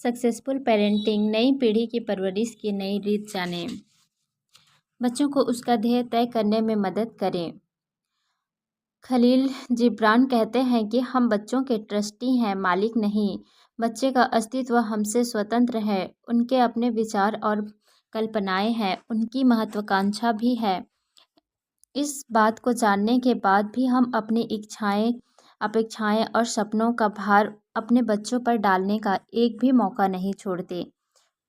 Successful parenting नई पीढ़ी की परवरिश की नई रीत जाने, बच्चों को उसका ध्येय तय करने में मदद करें। खलील जिब्रान कहते हैं कि हम बच्चों के ट्रस्टी हैं, मालिक नहीं। बच्चे का अस्तित्व हमसे स्वतंत्र है, उनके अपने विचार और कल्पनाएं हैं, उनकी महत्वाकांक्षा भी है। इस बात को जानने के बाद भी हम अपनी इच्छाएं, अपेक्षाएं और सपनों का भार अपने बच्चों पर डालने का एक भी मौका नहीं छोड़ते।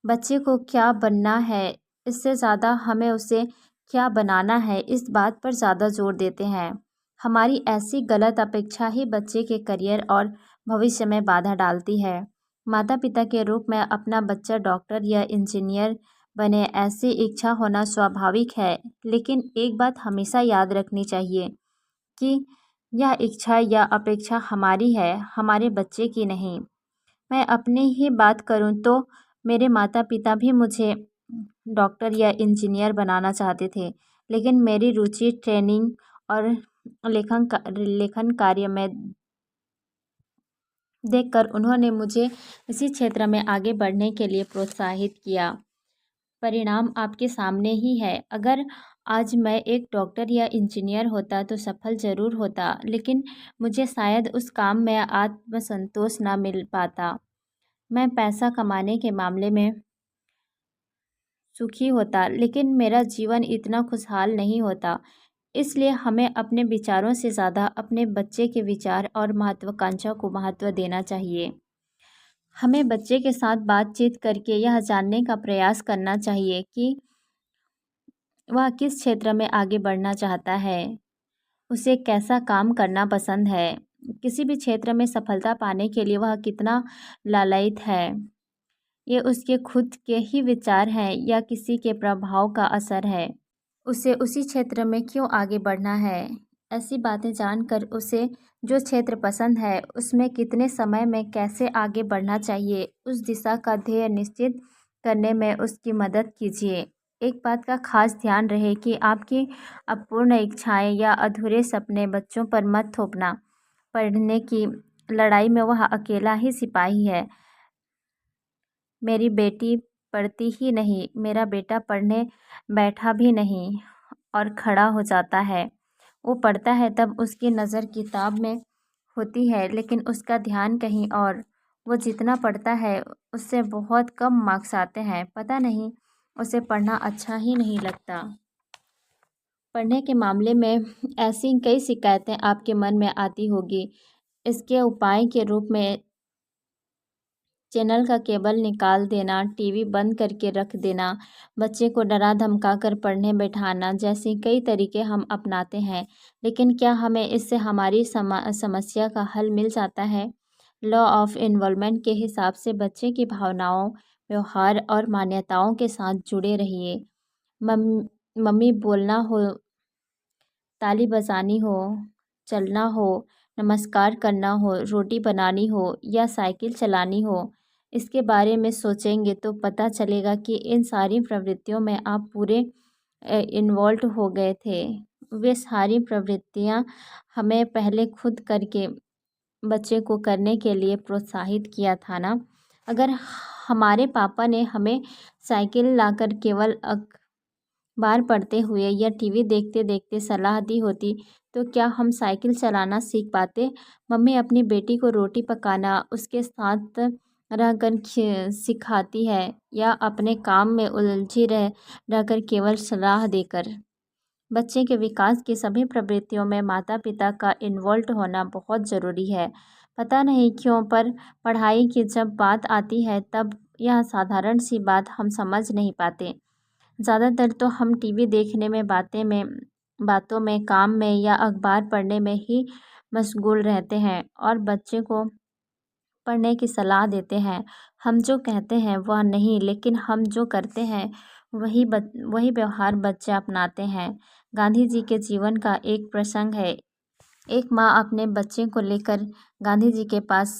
बच्चे को क्या बनना है, इससे ज़्यादा हमें उसे क्या बनाना है, इस बात पर ज़्यादा जोर देते हैं। हमारी ऐसी गलत अपेक्षा ही बच्चे के करियर और भविष्य में बाधा डालती है। माता पिता के रूप में अपना बच्चा डॉक्टर या इंजीनियर बने, ऐसी इच्छा होना स्वाभाविक है, लेकिन एक बात हमेशा याद रखनी चाहिए कि यह इच्छा या अपेक्षा हमारी है, हमारे बच्चे की नहीं। मैं अपनी ही बात करूं तो मेरे माता पिता भी मुझे डॉक्टर या इंजीनियर बनाना चाहते थे, लेकिन मेरी रुचि ट्रेनिंग और लेखन कार्य में देखकर उन्होंने मुझे इसी क्षेत्र में आगे बढ़ने के लिए प्रोत्साहित किया। परिणाम आपके सामने ही है। अगर आज मैं एक डॉक्टर या इंजीनियर होता तो सफल ज़रूर होता, लेकिन मुझे शायद उस काम में आत्मसंतोष ना मिल पाता। मैं पैसा कमाने के मामले में सुखी होता, लेकिन मेरा जीवन इतना खुशहाल नहीं होता। इसलिए हमें अपने विचारों से ज़्यादा अपने बच्चे के विचार और महत्वाकांक्षा को महत्व देना चाहिए। हमें बच्चे के साथ बातचीत करके यह जानने का प्रयास करना चाहिए कि वह किस क्षेत्र में आगे बढ़ना चाहता है, उसे कैसा काम करना पसंद है, किसी भी क्षेत्र में सफलता पाने के लिए वह कितना लालायित है। ये उसके खुद के ही विचार हैं या किसी के प्रभाव का असर है। उसे उसी क्षेत्र में क्यों आगे बढ़ना है। ऐसी बातें जानकर उसे जो क्षेत्र पसंद है उसमें कितने समय में कैसे आगे बढ़ना चाहिए, उस दिशा का ध्येय निश्चित करने में उसकी मदद कीजिए। एक बात का खास ध्यान रहे कि आपकी अपूर्ण इच्छाएं या अधूरे सपने बच्चों पर मत थोपना। पढ़ने की लड़ाई में वह अकेला ही सिपाही है। मेरी बेटी पढ़ती ही नहीं, मेरा बेटा पढ़ने बैठा भी नहीं और खड़ा हो जाता है। वो पढ़ता है तब उसकी नज़र किताब में होती है, लेकिन उसका ध्यान कहीं और। वो जितना पढ़ता है उससे बहुत कम मार्क्स आते हैं। पता नहीं, उसे पढ़ना अच्छा ही नहीं लगता। पढ़ने के मामले में ऐसी कई शिकायतें आपके मन में आती होगी। इसके उपाय के रूप में चैनल का केबल निकाल देना, टीवी बंद करके रख देना, बच्चे को डरा धमका कर पढ़ने बैठाना जैसे कई तरीके हम अपनाते हैं, लेकिन क्या हमें इससे हमारी समस्या का हल मिल जाता है? लॉ ऑफ इन्वॉल्वमेंट के हिसाब से बच्चे की भावनाओं, व्यवहार और मान्यताओं के साथ जुड़े रहिए। मम्मी बोलना हो, ताली बजानी हो, चलना हो, नमस्कार करना हो, रोटी बनानी हो या साइकिल चलानी हो, इसके बारे में सोचेंगे तो पता चलेगा कि इन सारी प्रवृत्तियों में आप पूरे इन्वॉल्व हो गए थे। वे सारी प्रवृत्तियां हमें पहले खुद करके बच्चे को करने के लिए प्रोत्साहित किया था ना। अगर हमारे पापा ने हमें साइकिल लाकर केवल अखबार पढ़ते हुए या टीवी देखते देखते सलाह दी होती तो क्या हम साइकिल चलाना सीख पाते? मम्मी अपनी बेटी को रोटी पकाना उसके साथ रहकर सिखाती है या अपने काम में उलझी रहकर केवल सलाह देकर? बच्चे के विकास की सभी प्रवृत्तियों में माता पिता का इन्वॉल्व होना बहुत ज़रूरी है। पता नहीं क्यों, पर पढ़ाई की जब बात आती है तब यह साधारण सी बात हम समझ नहीं पाते। ज़्यादातर तो हम टीवी देखने में, बातों में, काम में या अखबार पढ़ने में ही मशगूल रहते हैं और बच्चे को पढ़ने की सलाह देते हैं। हम जो कहते हैं वह नहीं, लेकिन हम जो करते हैं वही व्यवहार बच्चे अपनाते हैं। गांधी जी के जीवन का एक प्रसंग है। एक माँ अपने बच्चे को लेकर गांधी जी के पास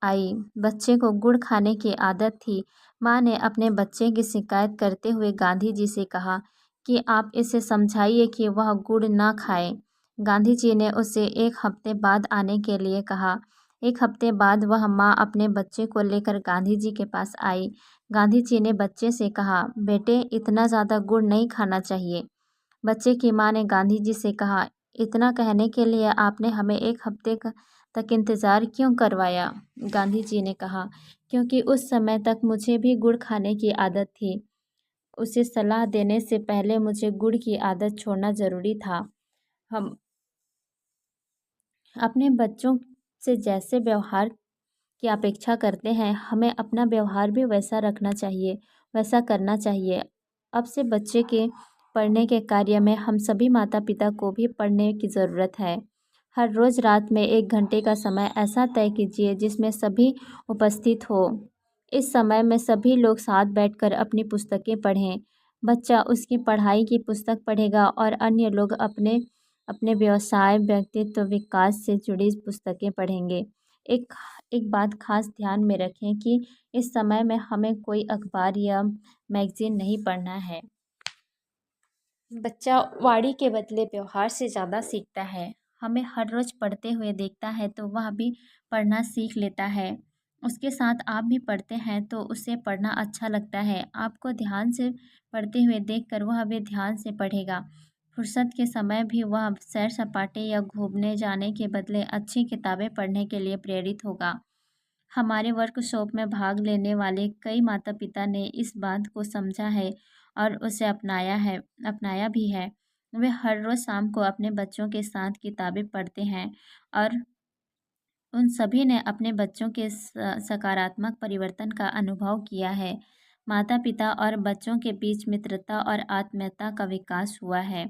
आई। बच्चे को गुड़ खाने की आदत थी। माँ ने अपने बच्चे की शिकायत करते हुए गांधी जी से कहा कि आप इसे समझाइए कि वह गुड़ ना खाए। गांधी जी ने उसे एक हफ्ते बाद आने के लिए कहा। एक हफ्ते बाद वह माँ अपने बच्चे को लेकर गांधी जी के पास आई। गांधी जी ने बच्चे से कहा, बेटे इतना ज़्यादा गुड़ नहीं खाना चाहिए। बच्चे की माँ ने गांधी जी से कहा, इतना कहने के लिए आपने हमें एक हफ्ते तक इंतज़ार क्यों करवाया? गांधी जी ने कहा, क्योंकि उस समय तक मुझे भी गुड़ खाने की आदत थी। उसे सलाह देने से पहले मुझे गुड़ की आदत छोड़ना ज़रूरी था। हम अपने बच्चों से जैसे व्यवहार की अपेक्षा करते हैं, हमें अपना व्यवहार भी वैसा रखना चाहिए, वैसा करना चाहिए। अब से बच्चे के पढ़ने के कार्य में हम सभी माता पिता को भी पढ़ने की ज़रूरत है। हर रोज़ रात में 1 घंटे का समय ऐसा तय कीजिए जिसमें सभी उपस्थित हो। इस समय में सभी लोग साथ बैठकर अपनी पुस्तकें पढ़ें। बच्चा उसकी पढ़ाई की पुस्तक पढ़ेगा और अन्य लोग अपने अपने व्यवसाय, व्यक्तित्व विकास से जुड़ी पुस्तकें पढ़ेंगे। एक एक बात खास ध्यान में रखें कि इस समय में हमें कोई अखबार या मैगज़ीन नहीं पढ़ना है। बच्चा वाणी के बदले व्यवहार से ज़्यादा सीखता है। हमें हर रोज़ पढ़ते हुए देखता है तो वह भी पढ़ना सीख लेता है। उसके साथ आप भी पढ़ते हैं तो उसे पढ़ना अच्छा लगता है। आपको ध्यान से पढ़ते हुए देखकर वह भी ध्यान से पढ़ेगा। फुर्सत के समय भी वह सैर सपाटे या घूमने जाने के बदले अच्छी किताबें पढ़ने के लिए प्रेरित होगा। हमारे वर्कशॉप में भाग लेने वाले कई माता पिता ने इस बात को समझा है और उसे अपनाया भी है। वे हर रोज़ शाम को अपने बच्चों के साथ किताबें पढ़ते हैं और उन सभी ने अपने बच्चों के सकारात्मक परिवर्तन का अनुभव किया है। माता पिता और बच्चों के बीच मित्रता और आत्मीयता का विकास हुआ है।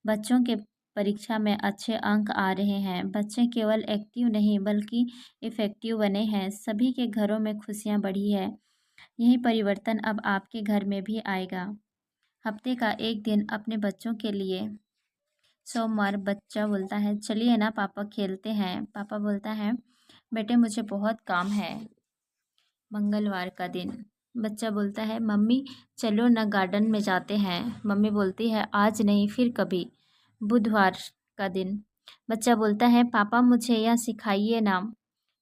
बच्चों के परीक्षा में अच्छे अंक आ रहे हैं। बच्चे केवल एक्टिव नहीं बल्कि इफ़ेक्टिव बने हैं। सभी के घरों में खुशियाँ बढ़ी है। यही परिवर्तन अब आपके घर में भी आएगा। हफ्ते का एक दिन अपने बच्चों के लिए। सोमवार बच्चा बोलता है, चलिए ना पापा खेलते हैं। पापा बोलता है, बेटे मुझे बहुत काम है। मंगलवार का दिन बच्चा बोलता है, मम्मी चलो ना गार्डन में जाते हैं। मम्मी बोलती है, आज नहीं फिर कभी। बुधवार का दिन बच्चा बोलता है, पापा मुझे यह सिखाइए ना।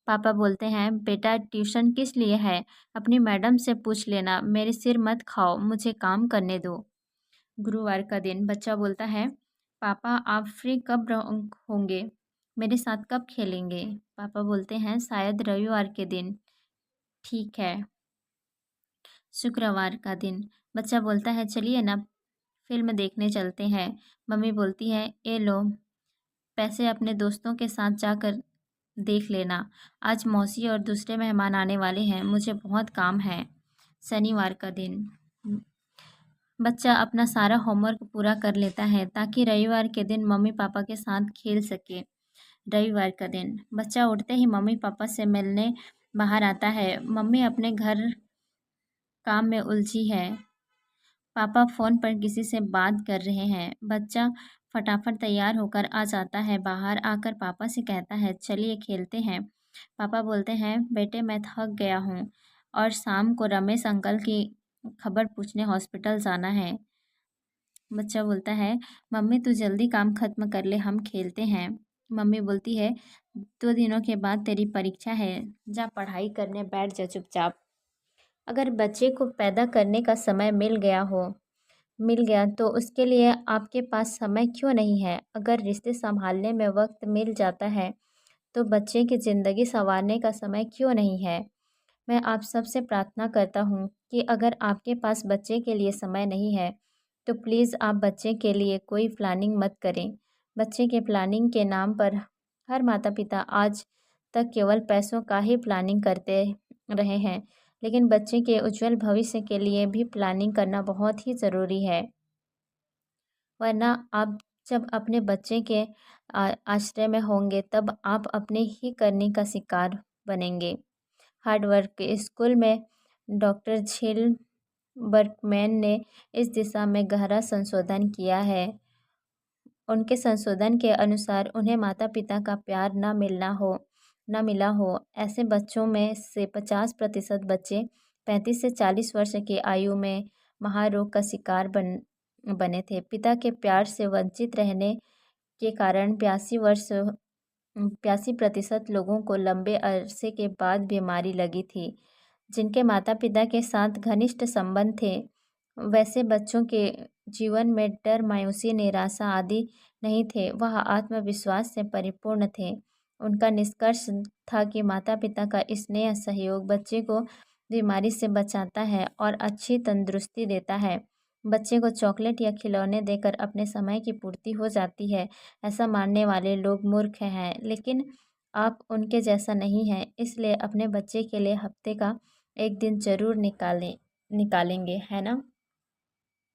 पापा बोलते हैं, बेटा ट्यूशन किस लिए है? अपनी मैडम से पूछ लेना, मेरे सिर मत खाओ, मुझे काम करने दो। गुरुवार का दिन बच्चा बोलता है, पापा आप फ्री कब होंगे? मेरे साथ कब खेलेंगे? पापा बोलते हैं, शायद रविवार के दिन। ठीक है। शुक्रवार का दिन बच्चा बोलता है, चलिए ना फिल्म देखने चलते हैं। मम्मी बोलती है, ए लो पैसे अपने दोस्तों के साथ जाकर देख लेना। आज मौसी और दूसरे मेहमान आने वाले हैं, मुझे बहुत काम है। शनिवार का दिन बच्चा अपना सारा होमवर्क पूरा कर लेता है ताकि रविवार के दिन मम्मी पापा के साथ खेल सके। रविवार का दिन बच्चा उठते ही मम्मी पापा से मिलने बाहर आता है। मम्मी अपने घर काम में उलझी है। पापा फ़ोन पर किसी से बात कर रहे हैं। बच्चा फटाफट तैयार होकर आ जाता है। बाहर आकर पापा से कहता है, चलिए खेलते हैं। पापा बोलते हैं, बेटे मैं थक गया हूँ और शाम को रमेश अंकल की खबर पूछने हॉस्पिटल जाना है। बच्चा बोलता है, मम्मी तू जल्दी काम ख़त्म कर ले, हम खेलते हैं। मम्मी बोलती है, 2 दिनों के बाद तेरी परीक्षा है, जा पढ़ाई करने बैठ जा चुपचाप। अगर बच्चे को पैदा करने का समय मिल गया तो उसके लिए आपके पास समय क्यों नहीं है? अगर रिश्ते संभालने में वक्त मिल जाता है तो बच्चे की ज़िंदगी संवारने का समय क्यों नहीं है? मैं आप सबसे प्रार्थना करता हूँ कि अगर आपके पास बच्चे के लिए समय नहीं है तो प्लीज़ आप बच्चे के लिए कोई प्लानिंग मत करें। बच्चे के प्लानिंग के नाम पर हर माता पिता आज तक केवल पैसों का ही प्लानिंग करते रहे हैं, लेकिन बच्चे के उज्जवल भविष्य के लिए भी प्लानिंग करना बहुत ही ज़रूरी है। वरना आप जब अपने बच्चे के आश्रय में होंगे तब आप अपने ही करनी का शिकार बनेंगे। हार्ड वर्क स्कूल में डॉक्टर झिल बर्कमैन ने इस दिशा में गहरा संशोधन किया है। उनके संशोधन के अनुसार उन्हें माता पिता का प्यार न मिला हो ऐसे बच्चों में से 50% बच्चे 35 से 40 वर्ष की आयु में महारोग का शिकार बने थे। पिता के प्यार से वंचित रहने के कारण 82 वर्ष 82% लोगों को लंबे अरसे के बाद बीमारी लगी थी। जिनके माता-पिता के साथ घनिष्ठ संबंध थे, वैसे बच्चों के जीवन में डर, मायूसी, निराशा आदि नहीं थे, वह आत्मविश्वास से परिपूर्ण थे। उनका निष्कर्ष था कि माता-पिता का स्नेह, सहयोग बच्चे को बीमारी से बचाता है और अच्छी तंदुरुस्ती देता है। बच्चे को चॉकलेट या खिलौने देकर अपने समय की पूर्ति हो जाती है, ऐसा मानने वाले लोग मूर्ख हैं। लेकिन आप उनके जैसा नहीं हैं, इसलिए अपने बच्चे के लिए हफ्ते का एक दिन ज़रूर निकालेंगे, है ना?